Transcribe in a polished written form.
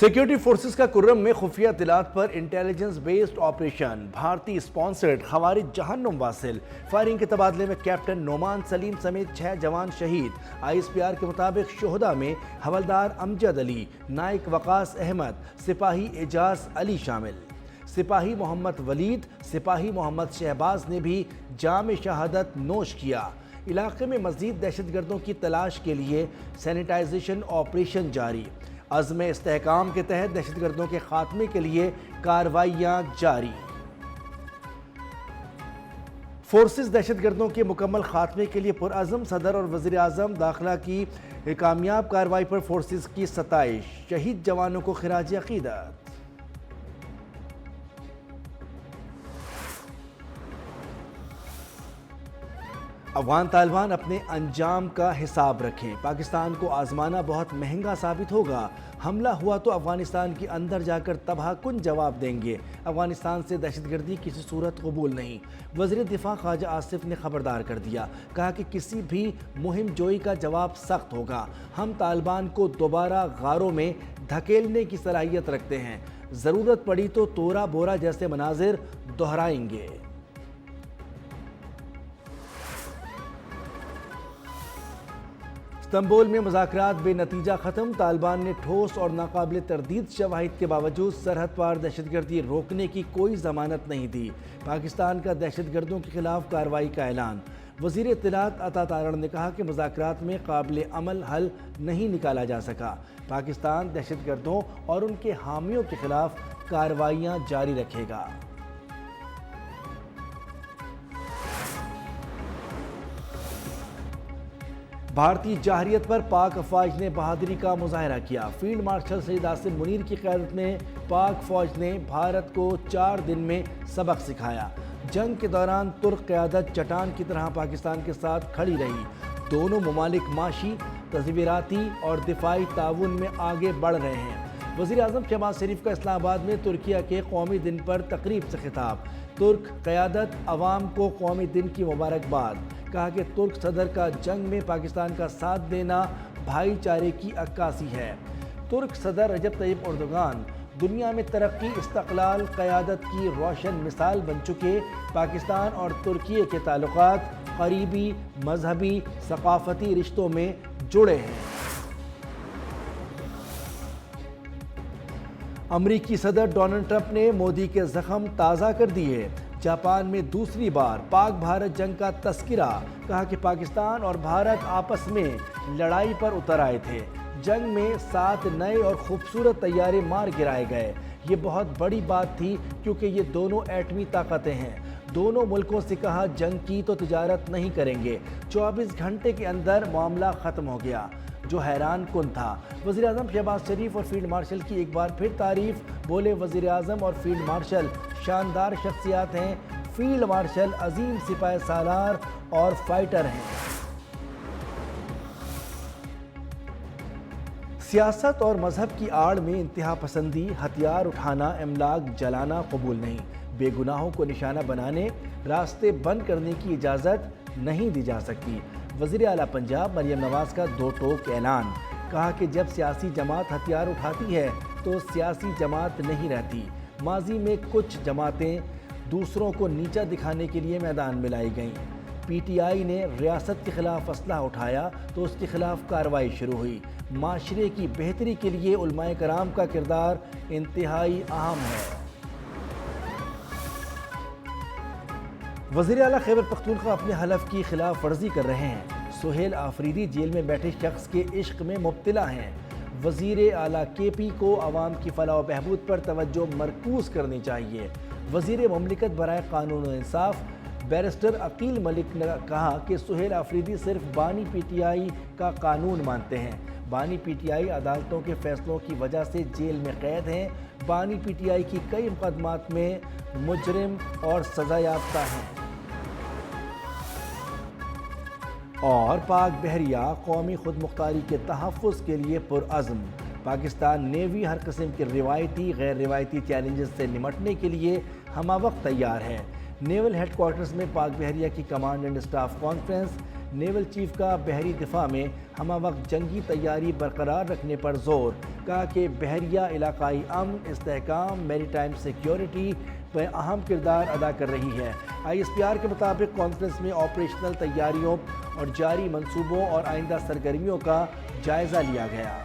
Security forces کا کرم میں خفیہ اطلاعات پر انٹیلیجنس بیسڈ آپریشن، بھارتی اسپانسرڈ خوارج جہنم واصل، فائرنگ کے تبادلے میں کیپٹن نعمان سلیم سمیت 6 جوان شہید۔ آئی ایس پی آر کے مطابق شہداء میں حوالدار امجد علی، نائک وقاص احمد، سپاہی اعجاز علی شامل۔ سپاہی محمد ولید، سپاہی محمد شہباز نے بھی جام شہادت نوش کیا۔ علاقے میں مزید دہشت گردوں کی تلاش کے لیے سینیٹائزیشن آپریشن جاری۔ عزم استحکام کے تحت دہشت گردوں کے خاتمے کے لیے کارروائیاں جاری۔ فورسز دہشت گردوں کے مکمل خاتمے کے لیے پرعزم، صدر اور وزیر اعظم داخلہ کی کامیاب کارروائی پر فورسز کی ستائش، شہید جوانوں کو خراج عقیدت۔ افغان طالبان اپنے انجام کا حساب رکھیں، پاکستان کو آزمانا بہت مہنگا ثابت ہوگا، حملہ ہوا تو افغانستان کے اندر جا کر تباہ کن جواب دیں گے، افغانستان سے دہشت گردی کسی صورت قبول نہیں۔ وزیر دفاع خواجہ آصف نے خبردار کر دیا، کہا کہ کسی بھی مہم جوئی کا جواب سخت ہوگا، ہم طالبان کو دوبارہ غاروں میں دھکیلنے کی صلاحیت رکھتے ہیں، ضرورت پڑی تو تورا بورا جیسے مناظر دہرائیں گے۔ استنبول میں مذاکرات بے نتیجہ ختم، طالبان نے ٹھوس اور ناقابل تردید شواہد کے باوجود سرحد پار دہشت گردی روکنے کی کوئی ضمانت نہیں دی۔ پاکستان کا دہشت گردوں کے خلاف کارروائی کا اعلان۔ وزیر اطلاعات عطا تارڑ نے کہا کہ مذاکرات میں قابل عمل حل نہیں نکالا جا سکا، پاکستان دہشت گردوں اور ان کے حامیوں کے خلاف کارروائیاں جاری رکھے گا۔ بھارتی جارحیت پر پاک افواج نے بہادری کا مظاہرہ کیا، فیلڈ مارشل سید عاصم منیر کی قیادت میں پاک فوج نے بھارت کو 4 دن میں سبق سکھایا۔ جنگ کے دوران ترک قیادت چٹان کی طرح پاکستان کے ساتھ کھڑی رہی، دونوں ممالک معاشی، تصویراتی اور دفاعی تعاون میں آگے بڑھ رہے ہیں۔ وزیر اعظم شہباز شریف کا اسلام آباد میں ترکیہ کے قومی دن پر تقریب سے خطاب، ترک قیادت عوام کو قومی دن کی مبارکباد، کہا کہ ترک صدر کا جنگ میں پاکستان کا ساتھ دینا بھائی چارے کی عکاسی ہے۔ ترک صدر رجب طیب اردوغان دنیا میں ترقی، استقلال، قیادت کی روشن مثال بن چکے، پاکستان اور ترکیے کے تعلقات قریبی، مذہبی، ثقافتی رشتوں میں جڑے ہیں۔ امریکی صدر ڈونلڈ ٹرمپ نے مودی کے زخم تازہ کر دیے، جاپان میں دوسری بار پاک بھارت جنگ کا تذکرہ، کہا کہ پاکستان اور بھارت آپس میں لڑائی پر اتر آئے تھے، جنگ میں 7 نئے اور خوبصورت طیارے مار گرائے گئے، یہ بہت بڑی بات تھی کیونکہ یہ دونوں ایٹمی طاقتیں ہیں، دونوں ملکوں سے کہا جنگ کی تو تجارت نہیں کریں گے، 24 گھنٹے کے اندر معاملہ ختم ہو گیا، جو حیران کن تھا۔ وزیر اعظم شہباز شریف اور فیلڈ مارشل کی ایک بار پھر تعریف، بولے وزیر اعظم اور فیلڈ مارشل شاندار شخصیات ہیں، فیلڈ مارشل عظیم سپاہ سالار اور فائٹر ہیں۔ سیاست اور مذہب کی آڑ میں انتہا پسندی، ہتھیار اٹھانا، املاک جلانا قبول نہیں، بے گناہوں کو نشانہ بنانے، راستے بند کرنے کی اجازت نہیں دی جا سکتی۔ وزیر اعلیٰ پنجاب مریم نواز کا 2 ٹوک اعلان، کہا کہ جب سیاسی جماعت ہتھیار اٹھاتی ہے تو سیاسی جماعت نہیں رہتی، ماضی میں کچھ جماعتیں دوسروں کو نیچا دکھانے کے لیے میدان میں لائی گئیں، پی ٹی آئی نے ریاست کے خلاف اسلحہ اٹھایا تو اس کے خلاف کارروائی شروع ہوئی، معاشرے کی بہتری کے لیے علماء کرام کا کردار انتہائی اہم ہے۔ وزیر اعلیٰ خیبر پختونخوا اپنے حلف کی خلاف ورزی کر رہے ہیں، سہیل آفریدی جیل میں بیٹھے شخص کے عشق میں مبتلا ہیں، وزیر اعلیٰ کے پی کو عوام کی فلاح و بہبود پر توجہ مرکوز کرنی چاہیے۔ وزیر مملکت برائے قانون و انصاف بیرسٹر عقیل ملک نے کہا کہ سہیل آفریدی صرف بانی پی ٹی آئی کا قانون مانتے ہیں، بانی پی ٹی آئی عدالتوں کے فیصلوں کی وجہ سے جیل میں قید ہیں، بانی پی ٹی آئی کی کئی مقدمات میں مجرم اور سزا یافتہ ہیں۔ اور پاک بحریہ قومی خود مختاری کے تحفظ کے لیے پرعزم، پاکستان نیوی ہر قسم کے روایتی غیر روایتی چیلنجز سے نمٹنے کے لیے ہمہ وقت تیار ہے۔ نیول ہیڈ کوارٹرز میں پاک بحریہ کی command and staff conference naval chief کا بحری دفاع میں ہمہ وقت جنگی تیاری برقرار رکھنے پر زور، کہا کہ بحریہ علاقائی امن، استحکام، میری ٹائم سیکیورٹی میں اہم کردار ادا کر رہی ہے۔ ISPR کے مطابق کانفرنس میں آپریشنل تیاریوں اور جاری منصوبوں اور آئندہ سرگرمیوں کا جائزہ لیا گیا۔